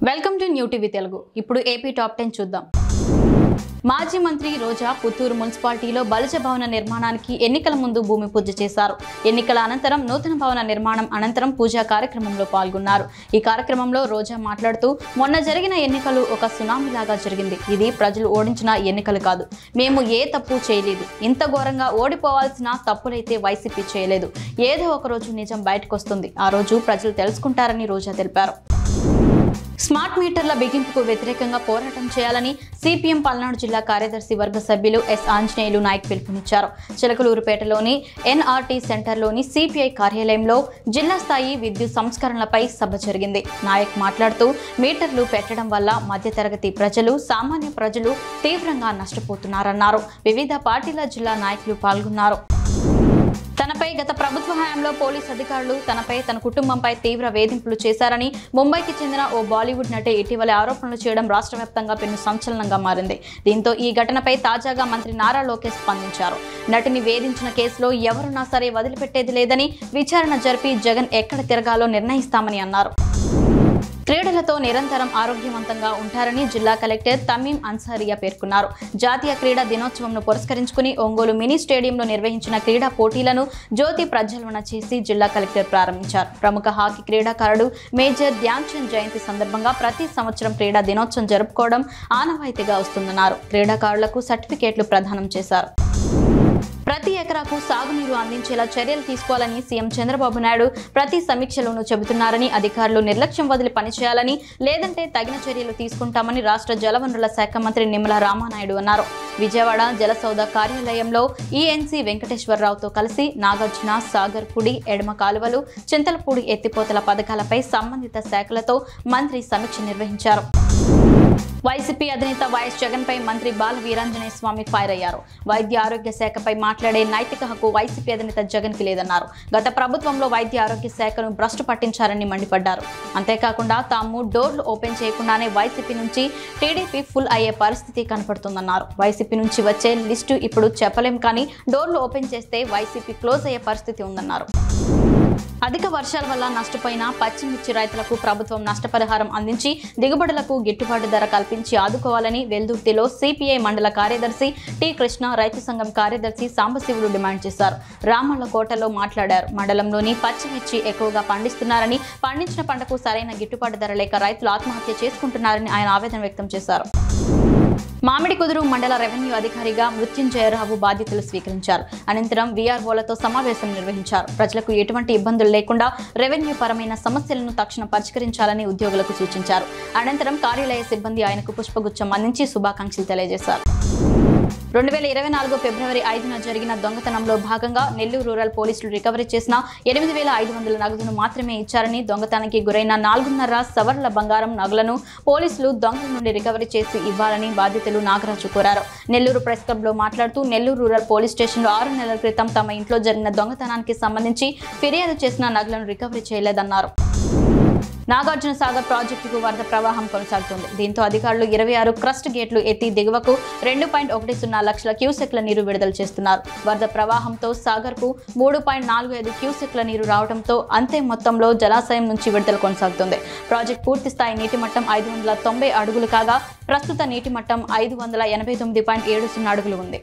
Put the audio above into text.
Welcome to new TV Telugu. ఇప్పుడు AP top 10 చూద్దాం. మాజీ మంత్రి రోజా పుత్తూరు మున్సిపాలిటీలో బలిజ భవన నిర్మాణానికి ఎన్నికల ముందు భూమి పూజ చేశారు. ఎన్నికల అనంతరం నూతన భవన నిర్మాణం అనంతరం పూజా కార్యక్రమంలో పాల్గొన్నారు. ఈ కార్యక్రమంలో రోజా మాట్లాడుతూ, మొన్న జరిగిన ఎన్నికలు ఒక సునామీలాగా జరిగింది. ఇది ప్రజలు ఓడించిన ఎన్నికలు కాదు. మేము ఏ తప్పు చేయలేదు. ఇంత ఘోరంగా ఓడిపోవాల్సిన తప్పులైతే వైసీపీ చేయలేదు. ఏదో ఒక రోజు నిజం బయటకు వస్తుంది. ఆ రోజు ప్రజలు తెలుసుకుంటారని రోజా తెలిపారు. స్మార్ట్ మీటర్ల బిగింపుకు వ్యతిరేకంగా పోరాటం చేయాలని సిపిఎం పల్నాడు జిల్లా కార్యదర్శి వర్గ సభ్యులు ఎస్ ఆంజనేయులు నాయక్ పిలుపునిచ్చారు. చిలకలూరుపేటలోని ఎన్ఆర్టీ సెంటర్లోని సిపిఐ కార్యాలయంలో జిల్లా స్థాయి విద్యుత్ సంస్కరణలపై సభ జరిగింది. నాయక్ మాట్లాడుతూ, మీటర్లు పెట్టడం వల్ల మధ్యతరగతి ప్రజలు, సామాన్య ప్రజలు తీవ్రంగా నష్టపోతున్నారన్నారు. వివిధ పార్టీల జిల్లా నాయకులు పాల్గొన్నారు. తనపై గత ప్రభుత్వ హయాంలో పోలీస్ అధికారులు తనపై, తన కుటుంబంపై తీవ్ర వేధింపులు చేశారని ముంబైకి చెందిన ఓ బాలీవుడ్ నటి ఇటీవల ఆరోపణలు చేయడం రాష్ట్ర వ్యాప్తంగా పెను సంచలనంగా మారింది. దీంతో ఈ ఘటనపై తాజాగా మంత్రి నారా లోకేష్ స్పందించారు. నటిని వేధించిన కేసులో ఎవరున్నా సరే వదిలిపెట్టేది లేదని, విచారణ జరిపి జగన్ ఎక్కడ తిరగాలో నిర్ణయిస్తామని అన్నారు. క్రీడలతో నిరంతరం ఆరోగ్యవంతంగా ఉంటారని జిల్లా కలెక్టర్ తమీం అన్సారియా పేర్కొన్నారు. జాతీయ క్రీడా దినోత్సవంను పురస్కరించుకుని ఒంగోలు మినీ స్టేడియంలో నిర్వహించిన క్రీడా పోటీలను జ్యోతి ప్రజ్వలన చేసి జిల్లా కలెక్టర్ ప్రారంభించారు. ప్రముఖ హాకీ క్రీడాకారుడు మేజర్ ధ్యాన్ చంద్ జయంతి సందర్భంగా ప్రతి సంవత్సరం క్రీడా దినోత్సవం జరుపుకోవడం ఆనవాయితీగా వస్తుందన్నారు. క్రీడాకారులకు సర్టిఫికేట్లు ప్రదానం చేశారు. ప్రతి ఎకరాకు సాగునీరు అందించేలా చర్యలు తీసుకోవాలని సీఎం చంద్రబాబు నాయుడు ప్రతి సమీక్షలోనూ చెబుతున్నారని, అధికారులు నిర్లక్ష్యం వదిలి పనిచేయాలని, లేదంటే తగిన చర్యలు తీసుకుంటామని రాష్ట్ర జలవనరుల శాఖ మంత్రి నిమ్మల రామానాయుడు అన్నారు. విజయవాడ జలసౌధ కార్యాలయంలో ఈఎన్సీ వెంకటేశ్వరరావుతో కలిసి నాగార్జున సాగర్ కుడి, ఎడమ కాలువలు, చింతలపూడి ఎత్తిపోతల పథకాలపై సంబంధిత శాఖలతో మంత్రి సమీక్ష నిర్వహించారు. వైసీపీ అధినేత వైఎస్ జగన్ పై మంత్రి బాల వీరాంజనేయ స్వామి ఫైర్ అయ్యారు. వైద్య ఆరోగ్య శాఖపై మాట్లాడే నైతిక హక్కు వైసీపీ అధినేత జగన్ కి లేదన్నారు. గత ప్రభుత్వంలో వైద్య ఆరోగ్య శాఖను భ్రష్టు పట్టించారని మండిపడ్డారు. అంతేకాకుండా తాము డోర్లు ఓపెన్ చేయకుండానే వైసీపీ నుంచి టీడీపీ ఫుల్ అయ్యే పరిస్థితి కనపడుతుందన్నారు. వైసీపీ నుంచి వచ్చే లిస్టు ఇప్పుడు చెప్పలేం, కానీ డోర్లు ఓపెన్ చేస్తే వైసీపీ క్లోజ్ అయ్యే పరిస్థితి ఉందన్నారు. అధిక వర్షాల వల్ల నష్టపోయిన పచ్చిమిర్చి రైతులకు ప్రభుత్వం నష్టపరిహారం అందించి దిగుబడులకు గిట్టుబాటు ధర కల్పించి ఆదుకోవాలని వెల్దుర్తిలో సిపిఐ మండల కార్యదర్శి టి కృష్ణ, రైతు సంఘం కార్యదర్శి సాంబశివుడు డిమాండ్ చేశారు. రామల్లకోటలో మాట్లాడారు. మండలంలోని పచ్చిమిర్చి ఎక్కువగా పండిస్తున్నారని, పండించిన పంటకు సరైన గిట్టుబాటు ధర లేక రైతులు ఆత్మహత్య చేసుకుంటున్నారని ఆయన ఆవేదన వ్యక్తం చేశారు. మామిడికుదురు మండల రెవెన్యూ అధికారిగా మృత్యుంజయరావు బాధ్యతలు స్వీకరించారు. అనంతరం వీఆర్ఓలతో సమావేశం నిర్వహించారు. ప్రజలకు ఎటువంటి ఇబ్బందులు లేకుండా రెవెన్యూ పరమైన సమస్యలను తక్షణం పరిష్కరించాలని ఉద్యోగులకు సూచించారు. అనంతరం కార్యాలయ సిబ్బంది ఆయనకు పుష్పగుచ్చం అందించి శుభాకాంక్షలు తెలియజేశారు. 2024 ఫిబ్రవరి 5న జరిగిన దొంగతనంలో భాగంగా నెల్లూరు రూరల్ పోలీసులు రికవరీ చేసిన 8,500 నగదును మాత్రమే ఇచ్చారని, దొంగతనానికి గురైన 4.5 సవర్ల బంగారం నగలను పోలీసులు దొంగల నుండి రికవరీ చేసి ఇవ్వాలని బాధితులు నాగరాజు కోరారు. నెల్లూరు ప్రెస్ క్లబ్ లో మాట్లాడుతూ, నెల్లూరు రూరల్ పోలీస్ స్టేషన్లో 6 నెలల క్రితం తమ ఇంట్లో జరిగిన దొంగతనానికి సంబంధించి ఫిర్యాదు చేసిన నగలను రికవరీ చేయలేదన్నారు. నాగార్జున సాగర్ ప్రాజెక్టుకు వరద ప్రవాహం కొనసాగుతుంది. దీంతో అధికారులు 26 క్రస్ట్ గేట్లు ఎత్తి దిగువకు 2.10 లక్షల క్యూసెక్ల నీరు విడుదల చేస్తున్నారు. వరద ప్రవాహంతో సాగర్ కు 3.45 క్యూసెక్ల నీరు రావడంతో అంతే మొత్తంలో జలాశయం నుంచి విడుదల కొనసాగుతుంది. ప్రాజెక్టు పూర్తి స్థాయి నీటి మట్టం 590 అడుగులు కాగా ప్రస్తుత నీటి మట్టం 589.70 అడుగులు ఉంది.